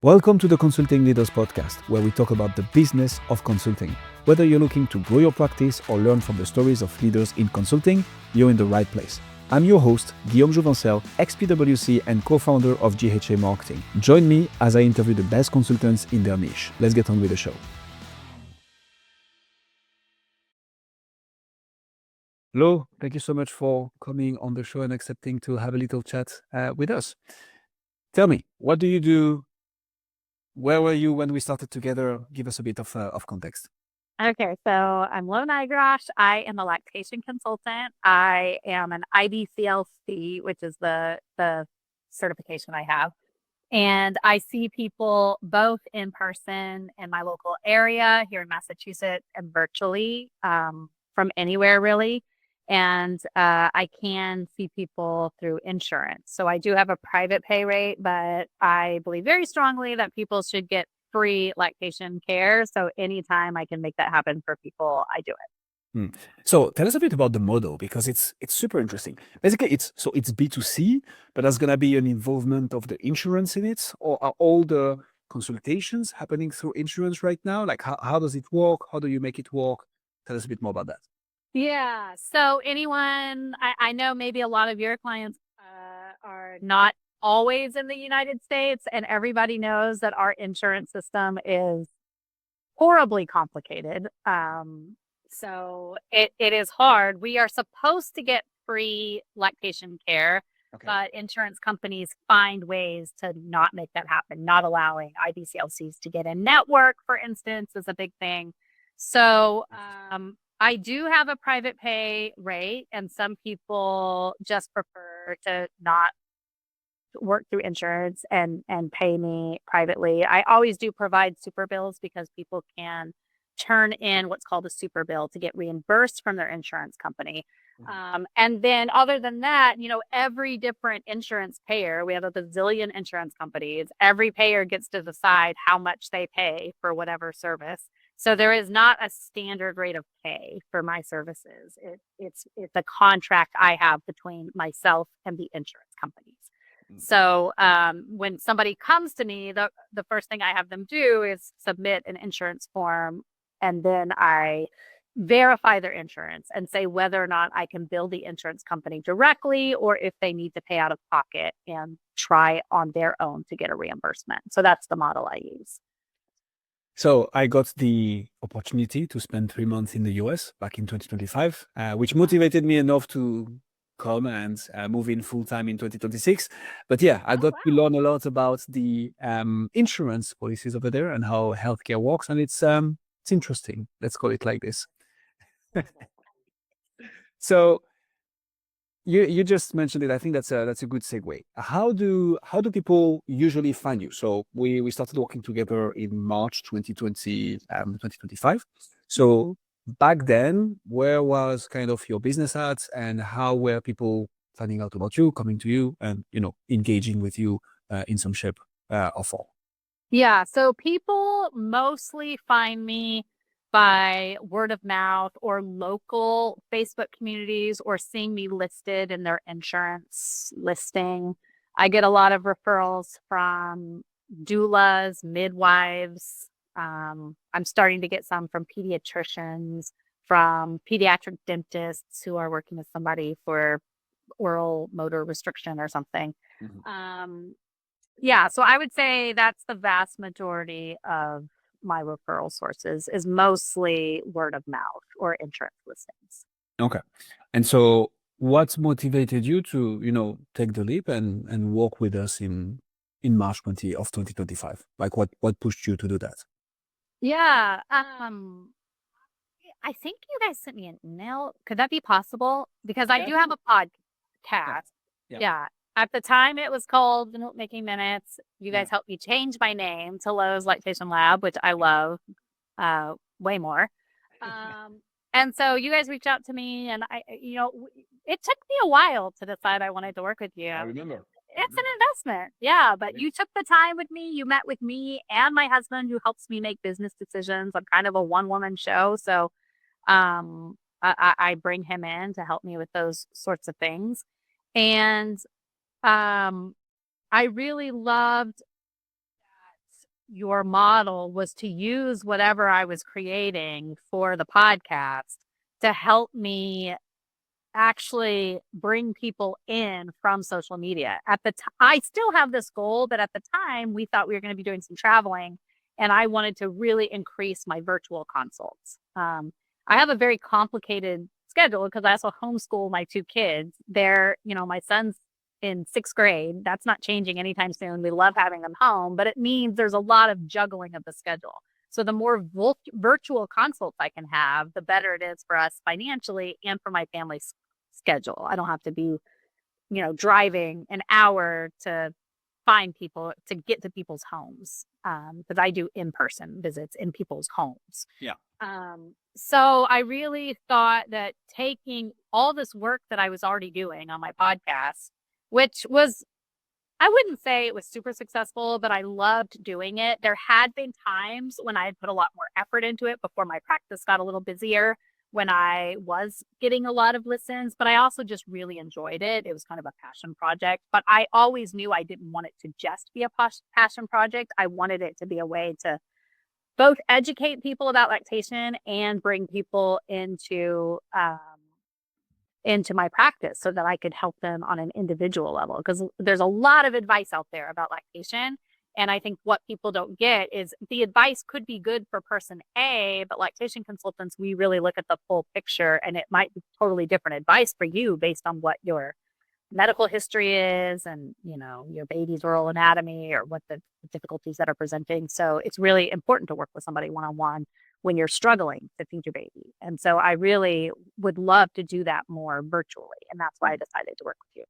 Welcome to the Consulting Leaders Podcast, where we talk about the business of consulting. Whether you're looking to grow your practice or learn from the stories of leaders in consulting, you're in the right place. I'm your host, Guillaume Jouvencel, ex-PwC and co-founder of GHA Marketing. Join me as I interview the best consultants in their niche. Let's get on with the show. Lo, thank you so much for coming on the show and accepting to have a little chat with us. Tell me, what do you do? Where were you when we started together? Give us a bit of context. Okay, so I'm Lo Nigrosh. I am a lactation consultant. I am an IBCLC, which is the certification I have. And I see people both in person in my local area here in Massachusetts and virtually from anywhere, really. And I can see people through insurance. So I do have a private pay rate, but I believe very strongly that people should get free lactation care. So anytime I can make that happen for people, I do it. So tell us a bit about the model, because it's super interesting. Basically, it's B2C, but there's gonna be an involvement of the insurance in it, or are all the consultations happening through insurance right now? Like how does it work? How do you make it work? Tell us a bit more about that. Yeah. So anyone, I know maybe a lot of your clients are not always in the United States, and everybody knows that our insurance system is horribly complicated. So it is hard. We are supposed to get free lactation care, Okay. but insurance companies find ways to not make that happen. Not allowing IBCLCs to get in network, for instance, is a big thing. So I do have a private pay rate, and some people just prefer to not work through insurance and pay me privately. I always do provide super bills because people can turn in what's called a super bill to get reimbursed from their insurance company. And then other than that, every different insurance payer, we have a bazillion insurance companies, every payer gets to decide how much they pay for whatever service. So there is not a standard rate of pay for my services. It's a contract I have between myself and the insurance companies. So when somebody comes to me, the first thing I have them do is submit an insurance form, and then I verify their insurance and say whether or not I can bill the insurance company directly, or if they need to pay out of pocket and try on their own to get a reimbursement. So that's the model I use. So I got the opportunity to spend 3 months in the US back in 2025, which motivated me enough to come and move in full time in 2026. But yeah, I got to learn a lot about the insurance policies over there and how healthcare works, and it's interesting. Let's call it like this. So you just mentioned it. I think that's a good segue. How do people usually find you? So we started working together in March 2020, 2025. So back then, where was kind of your business at, and how were people finding out about you, coming to you, and engaging with you in some shape or form? Yeah, so people mostly find me by word of mouth or local Facebook communities, or seeing me listed in their insurance listing. I get a lot of referrals from doulas, midwives. I'm starting to get some from pediatricians, from pediatric dentists who are working with somebody for oral motor restriction or something. Yeah, so I would say that's the vast majority of my referral sources, is mostly word of mouth or insurance listings. Okay. And so what motivated you to, take the leap and work with us in March 2025? Like what pushed you to do that? Yeah, I think you guys sent me an email. Could that be possible? Because I do have a podcast. Yeah. Yeah. At the time, it was called Making Minutes. You guys helped me change my name to Lowe's Lactation Lab, which I love way more. And so you guys reached out to me, and it took me a while to decide I wanted to work with you. I remember. It's an investment. Yeah, but you took the time with me. You met with me and my husband, who helps me make business decisions. I'm kind of a one-woman show, so I bring him in to help me with those sorts of things. And I really loved your model was to use whatever I was creating for the podcast to help me actually bring people in from social media. At the I still have this goal, but at the time we thought we were going to be doing some traveling, and I wanted to really increase my virtual consults. I have a very complicated schedule because I also homeschool my two kids. My son's in sixth grade. That's not changing anytime soon. We love having them home, but it means there's a lot of juggling of the schedule. So the more virtual consults I can have, the better it is for us financially and for my family's schedule. I don't have to be, driving an hour to find people to get to people's homes, because I do in-person visits in people's homes. Yeah. So I really thought that taking all this work that I was already doing on my podcast, which was, I wouldn't say it was super successful, but I loved doing it. There had been times when I had put a lot more effort into it before my practice got a little busier, when I was getting a lot of listens, but I also just really enjoyed it. It was kind of a passion project, but I always knew I didn't want it to just be a passion project. I wanted it to be a way to both educate people about lactation and bring people into my practice so that I could help them on an individual level. Because there's a lot of advice out there about lactation. And I think what people don't get is the advice could be good for person A, but lactation consultants, we really look at the full picture, and it might be totally different advice for you based on what your medical history is and, your baby's oral anatomy or what the difficulties that are presenting. So it's really important to work with somebody one-on-one when you're struggling to feed your baby. And so I really would love to do that more virtually. And that's why I decided to work with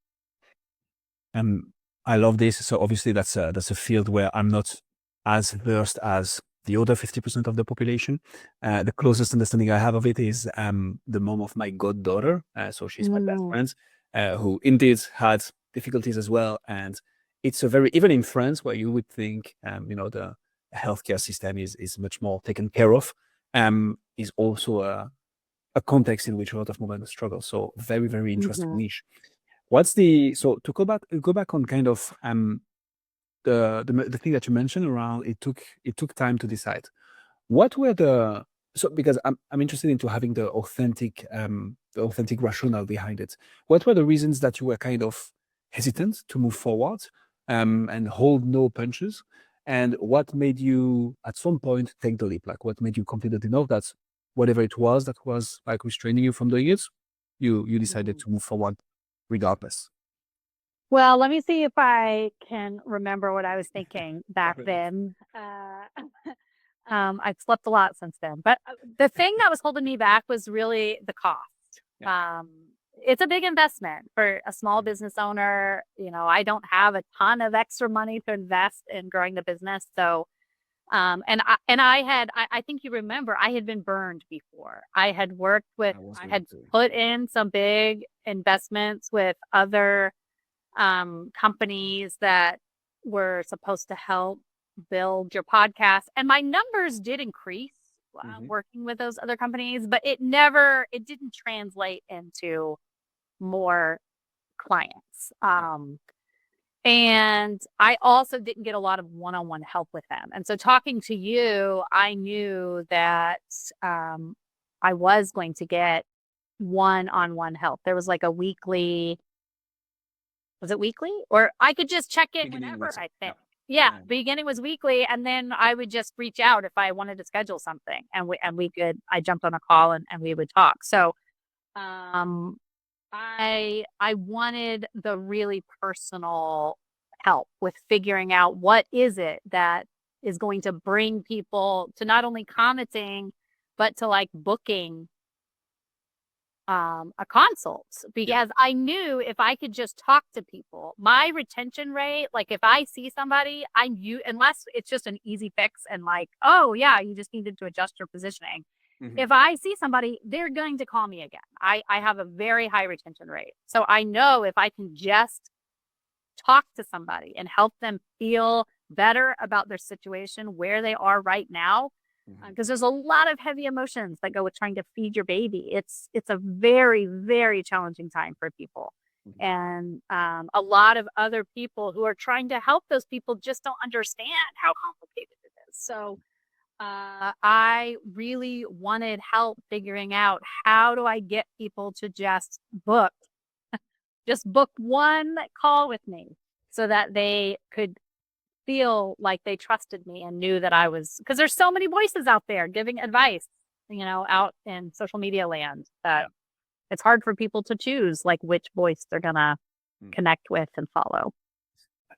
you. I love this. So obviously that's a field where I'm not as versed as the other 50% of the population. The closest understanding I have of it is the mom of my goddaughter. So she's my best friend, who indeed had difficulties as well. And it's even in France, where you would think, the healthcare system is much more taken care of, is also a context in which a lot of women struggle. So very, very interesting niche. So to go back on kind of the thing that you mentioned around it took time to decide. What were because I'm interested into having the authentic rationale behind it. What were the reasons that you were kind of hesitant to move forward and hold no punches? And what made you at some point take the leap? Like what made you confident enough that whatever it was that was like restraining you from doing it, you decided to move forward regardless? Well, let me see if I can remember what I was thinking back then. I've slept a lot since then, but the thing that was holding me back was really the cost. Yeah. It's a big investment for a small business owner. I don't have a ton of extra money to invest in growing the business. So, I think you remember, I had been burned before. I had put in some big investments with other companies that were supposed to help build your podcast, and my numbers did increase working with those other companies, but it didn't translate into more clients. And I also didn't get a lot of one-on-one help with them. And so talking to you, I knew that I was going to get one-on-one help. There was like a weekly, was it weekly? Or I could just check in whenever, I think. Yeah, beginning was weekly, and then I would just reach out if I wanted to schedule something, and I jumped on a call and we would talk. So I wanted the really personal help with figuring out what is it that is going to bring people to not only commenting, but to like booking a consult, because I knew if I could just talk to people, my retention rate, like if I see somebody, unless it's just an easy fix and like, oh yeah, you just needed to adjust your positioning. If I see somebody, they're going to call me again. I have a very high retention rate. So I know if I can just talk to somebody and help them feel better about their situation, where they are right now, because there's a lot of heavy emotions that go with trying to feed your baby. It's a very, very challenging time for people. And a lot of other people who are trying to help those people just don't understand how complicated it So I really wanted help figuring out how do I get people to just book one call with me so that they could feel like they trusted me and knew that I was, because there's so many voices out there giving advice, out in social media land that Yeah. it's hard for people to choose like which voice they're gonna Mm. connect with and follow.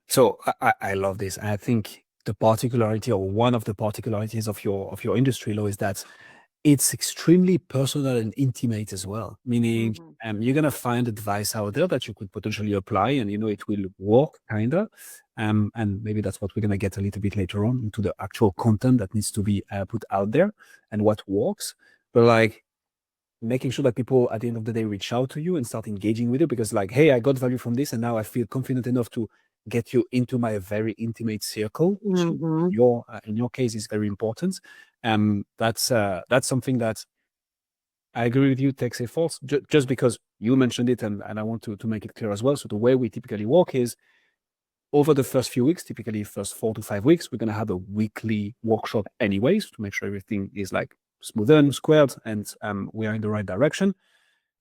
So I love this. I think the particularity or one of the particularities of your industry, Lo, is that it's extremely personal and intimate as well. Meaning, Mhm. you're gonna find advice out there that you could potentially apply, and it will work, kinda. And maybe that's what we're gonna get a little bit later on into the actual content that needs to be put out there and what works. But like making sure that people at the end of the day reach out to you and start engaging with you because like, hey, I got value from this, and now I feel confident enough to get you into my very intimate circle, which Mhm. in your case is very important. That's something that I agree with you takes effort, just because you mentioned it, and I want to make it clear as well. So the way we typically work is over the first few weeks, typically first 4 to 5 weeks, we're gonna have a weekly workshop anyways to make sure everything is like smooth and squared, and we are in the right direction.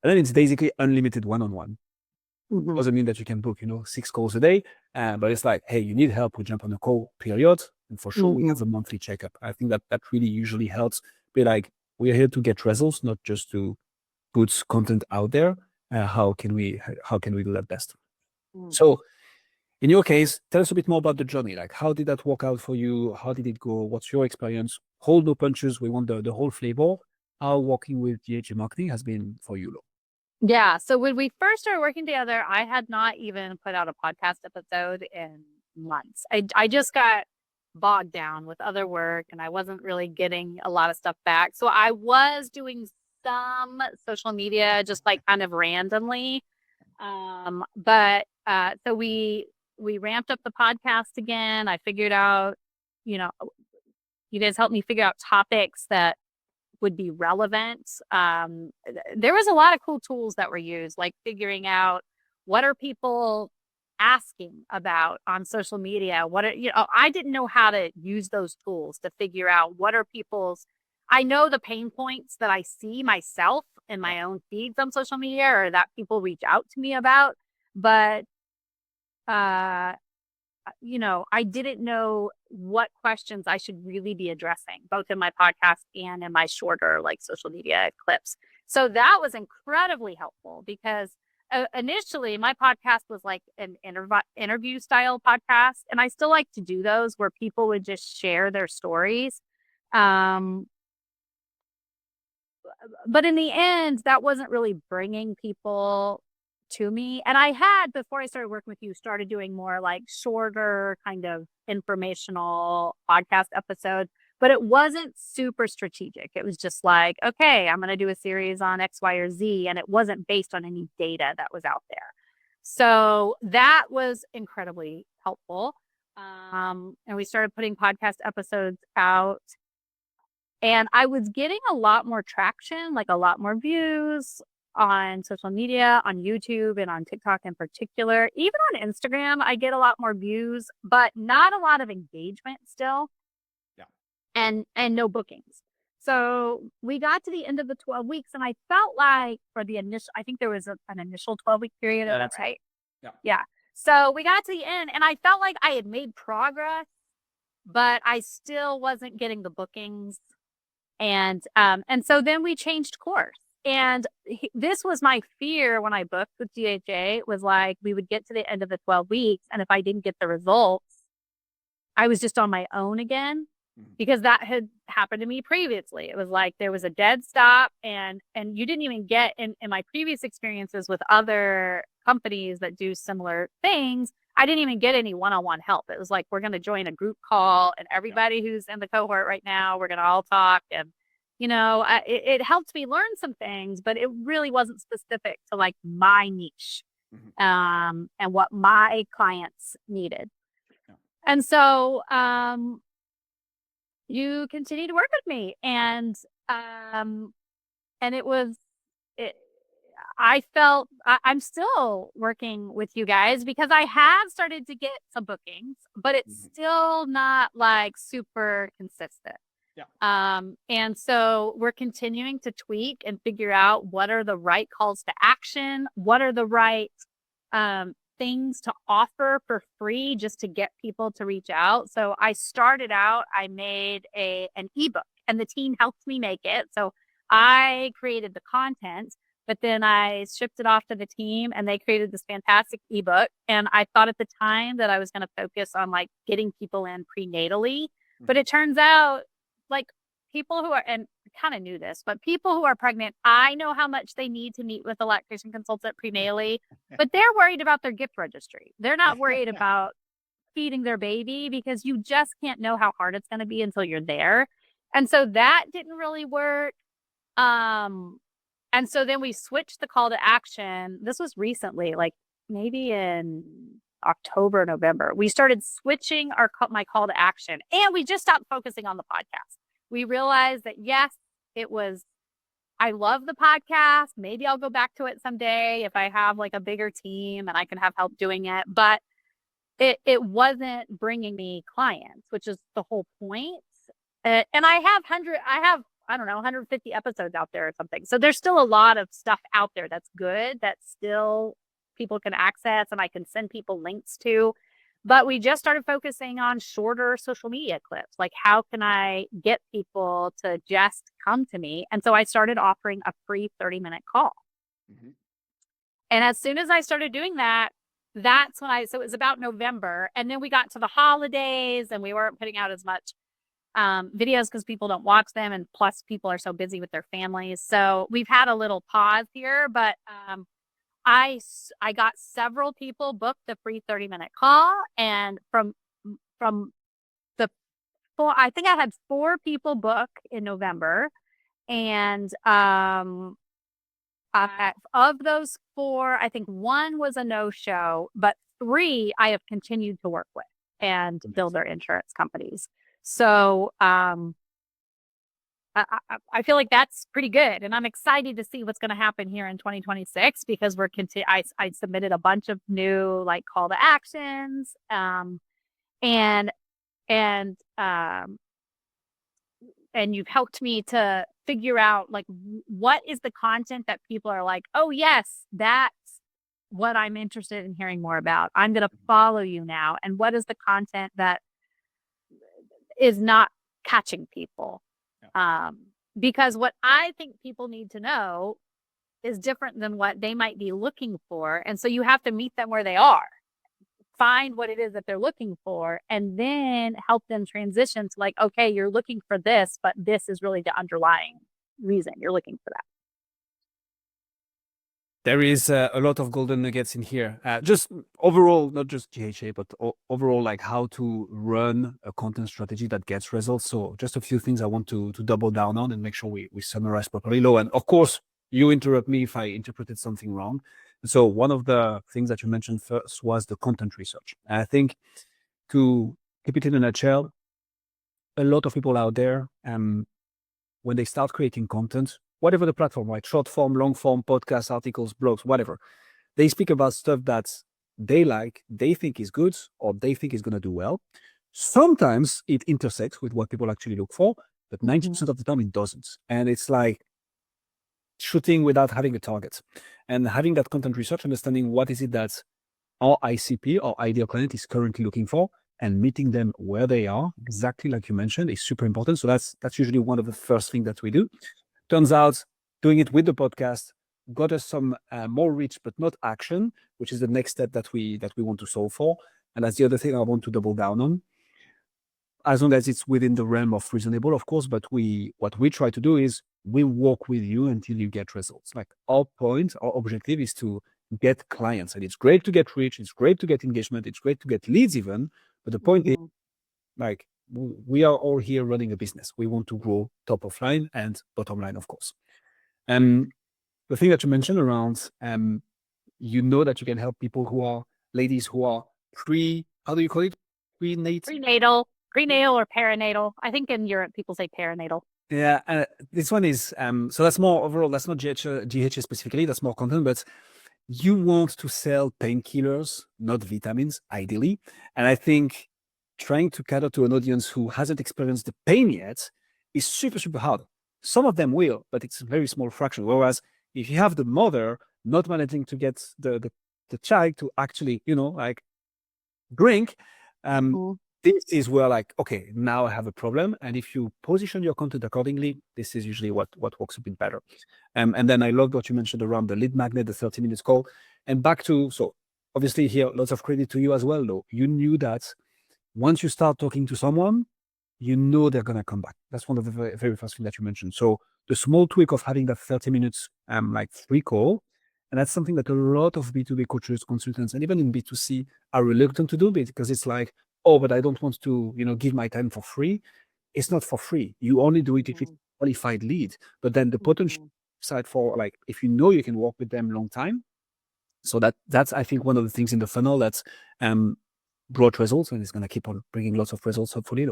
And then it's basically unlimited one-on-one. Mhm. Doesn't mean that you can book, 6 calls a day, but it's like, hey, you need help, we jump on a call, period. And for sure, we Mhm. have a monthly checkup. I think that really usually helps. Be like, we're here to get results, not just to put content out there. How can we do that best? Mhm. So in your case, tell us a bit more about the journey. Like, how did that work out for you? How did it go? What's your experience? Hold no punches. We want the whole flavor. How working with DHA marketing has been for you, Lo? Yeah. So when we first started working together, I had not even put out a podcast episode in months. I just got bogged down with other work and I wasn't really getting a lot of stuff back. So I was doing some social media just like kind of randomly. But so we ramped up the podcast again. I figured out, you know, you guys helped me figure out topics that would be relevant. There was a lot of cool tools that were used, like figuring out what are people asking about on social media. I didn't know how to use those tools to figure out what are people's. I know the pain points that I see myself in Yeah. my own feeds on social media or that people reach out to me about, but uh I didn't know what questions I should really be addressing, both in my podcast and in my shorter, like social media clips. So that was incredibly helpful because initially my podcast was like an interview style podcast. And I still like to do those where people would just share their stories. Um, but in the end, that wasn't really bringing people to me. And I had, before I started working with you, started doing more like shorter kind of informational podcast episodes, but it wasn't super strategic. It was just like, okay, I'm going to do a series on X, Y, or Z. And it wasn't based on any data that was out there. So that was incredibly helpful. And we started putting podcast episodes out and I was getting a lot more traction, like a lot more views on social media, on YouTube and on TikTok in particular. Even on Instagram, I get a lot more views, but not a lot of engagement still Yeah. and no bookings. So we got to the end of the 12 weeks and I felt like for the initial, I think there was an initial 12-week period. Is Yeah, that that's it. right? Yeah. Yeah. So we got to the end and I felt like I had made progress, but I still wasn't getting the bookings and so then we changed course. And this was my fear when I booked with DHA was like we would get to the end of the 12 weeks and if I didn't get the results, I was just on my own again Mhm. because that had happened to me previously. It was like there was a dead stop and you didn't even get in my previous experiences with other companies that do similar things. I didn't even get any one-on-one help. It was like we're going to join a group call and Yeah. everybody who's in the cohort right now, we're going to all talk and it helped me learn some things, but it really wasn't specific to like my niche Mhm. and what my clients needed. Yeah. And so you continued to work with me and it was it I felt I'm still working with you guys because I have started to get some bookings, but it's still not like super consistent. Yeah. And so we're continuing to tweak and figure out what are the right calls to action, what are the right things to offer for free just to get people to reach out. So I started out, I made an ebook and the team helped me make it. So I created the content, but then I shipped it off to the team and they created this fantastic ebook. And I thought at the time that I was going to focus on like getting people in prenatally, but it turns out like people who are, and I kind of knew this, but people who are pregnant, I know how much they need to meet with a lactation consultant prenatally, but they're worried about their gift registry. They're not worried about feeding their baby because you just can't know how hard it's going to be until you're there. And so that didn't really work. And so then we switched the call to action. This was recently, like maybe in October, November. We started switching my call to action, and we just stopped focusing on the podcast. We realized that yes, it was. I love the podcast. Maybe I'll go back to it someday if I have like a bigger team and I can have help doing it. But it wasn't bringing me clients, which is the whole point. And I don't know 150 episodes out there or something. So there's still a lot of stuff out there that's good that still people can access and I can send people links to. But we just started focusing on shorter social media clips. Like, how can I get people to just come to me? And so I started offering a free 30-minute call. Mm-hmm. And as soon as I started doing that, that's when so it was about November. And then we got to the holidays and we weren't putting out as much videos because people don't watch them. And plus people are so busy with their families. So we've had a little pause here, but I got several people booked the free 30-minute call. And from the four, I think I had 4 people book in November. And of those 4, I think 1 was a no-show, but 3 I have continued to work with and build their insurance companies. So I feel like that's pretty good. And I'm excited to see what's going to happen here in 2026 because I submitted a bunch of new like call to actions. And you've helped me to figure out like what is the content that people are like, oh yes, that's what I'm interested in hearing more about. I'm going to follow you now. And what is the content that is not catching people? Because what I think people need to know is different than what they might be looking for. And so you have to meet them where they are, find what it is that they're looking for, and then help them transition to like, okay, you're looking for this, but this is really the underlying reason you're looking for that. There is a lot of golden nuggets in here. Just overall, not just GHA, but overall, like how to run a content strategy that gets results. So just a few things I want to double down on and make sure we summarize properly. Lo, and of course, you interrupt me if I interpreted something wrong. So one of the things that you mentioned first was the content research. And I think to keep it in a nutshell, a lot of people out there, when they start creating content, whatever the platform, right? Short form, long form, podcasts, articles, blogs, whatever. They speak about stuff that they like, they think is good, or they think is going to do well. Sometimes it intersects with what people actually look for, but 90% of the time it doesn't. And it's like shooting without having a target. And having that content research, understanding what is it that our ICP, our ideal client, is currently looking for, and meeting them where they are, exactly like you mentioned, is super important. So that's usually one of the first things that we do. Turns out doing it with the podcast got us some more reach, but not action, which is the next step that we want to solve for. And that's the other thing I want to double down on. As long as it's within the realm of reasonable, of course, but what we try to do is we walk with you until you get results. Like our objective is to get clients. And it's great to get reach, it's great to get engagement, it's great to get leads even. But the point is, like, we are all here running a business. We want to grow top of line and bottom line, of course. The thing that you mentioned around, you know that you can help people ladies who are how do you call it? Prenatal or perinatal. I think in Europe people say perinatal. Yeah, this one is so that's more overall. That's not GHA specifically. That's more content, but you want to sell painkillers, not vitamins, ideally. And I think trying to cater to an audience who hasn't experienced the pain yet is super, super hard. Some of them will, but it's a very small fraction. Whereas if you have the mother not managing to get the child to actually, like drink, Mhm. this is where like, okay, now I have a problem. And if you position your content accordingly, this is usually what works a bit better. And then I loved what you mentioned around the lead magnet, the 30 minutes call. And back to, so obviously here, lots of credit to you as well, though. You knew that once you start talking to someone, you know they're going to come back. That's one of the very, very first thing that you mentioned. So the small tweak of having that 30 minutes like free call, and that's something that a lot of B2B coaches, consultants, and even in B2C are reluctant to do because it's like, oh, but I don't want to, give my time for free. It's not for free. You only do it if it's Mhm. a qualified lead. But then the potential Mhm. side for like, if you know you can work with them long time. So that's I think one of the things in the funnel that's brought results and is going to keep on bringing lots of results, hopefully.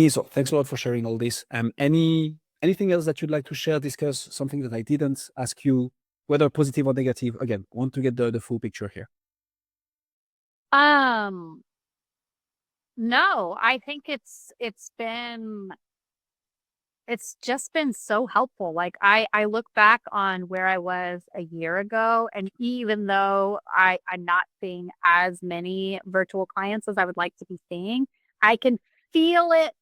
So thanks a lot for sharing all this. Anything else that you'd like to share, discuss, something that I didn't ask you, whether positive or negative? Again, want to get the full picture here. Um, no, I think it's just been so helpful. Like I look back on where I was a year ago, and even though I'm not seeing as many virtual clients as I would like to be seeing, I can feel it.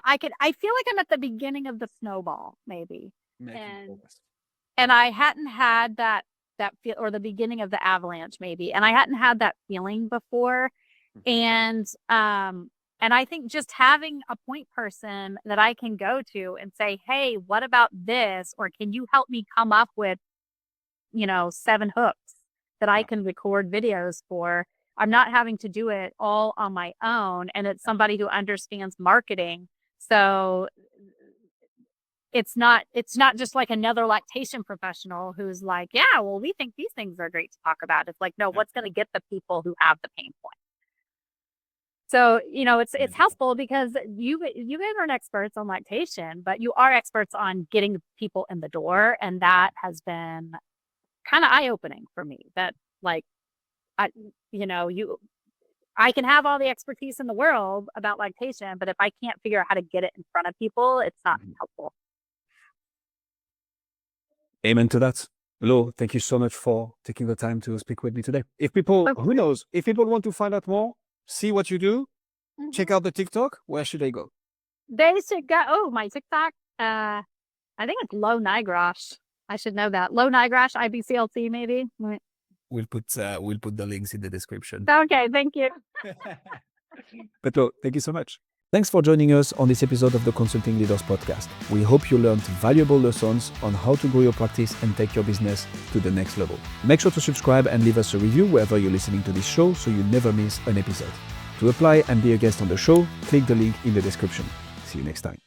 I feel like I'm at the beginning of the snowball, maybe. Making And progress. and I hadn't had that feel, or the beginning of the avalanche, maybe. And I hadn't had that feeling before. And I think just having a point person that I can go to and say, "Hey, what about this?" Or can you help me come up with, 7 hooks that I Yeah. can record videos for. I'm not having to do it all on my own, and it's somebody who understands marketing. So it's not just like another lactation professional who's like, "Yeah, well, we think these things are great to talk about." It's like, no, Yeah. what's going to get the people who have the pain point? So, it's Magical. helpful because you guys aren't experts on lactation, but you are experts on getting people in the door, and that has been kind of eye-opening for me. That like I you I can have all the expertise in the world about lactation, but if I can't figure out how to get it in front of people, it's not Mhm. helpful. Amen to that. Lo, thank you so much for taking the time to speak with me today. If people, Of who course. knows, if people want to find out more, see what you do, check Mhm. out the TikTok, where should they go? They should go. Oh, my TikTok. I think it's Lo Nigrosh. I should know that. Lo Nigrosh, IBCLT, maybe. We'll put the links in the description. Okay, thank you. But Lo, thank you so much. Thanks for joining us on this episode of the Consulting Leaders Podcast. We hope you learned valuable lessons on how to grow your practice and take your business to the next level. Make sure to subscribe and leave us a review wherever you're listening to this show so you never miss an episode. To apply and be a guest on the show, click the link in the description. See you next time.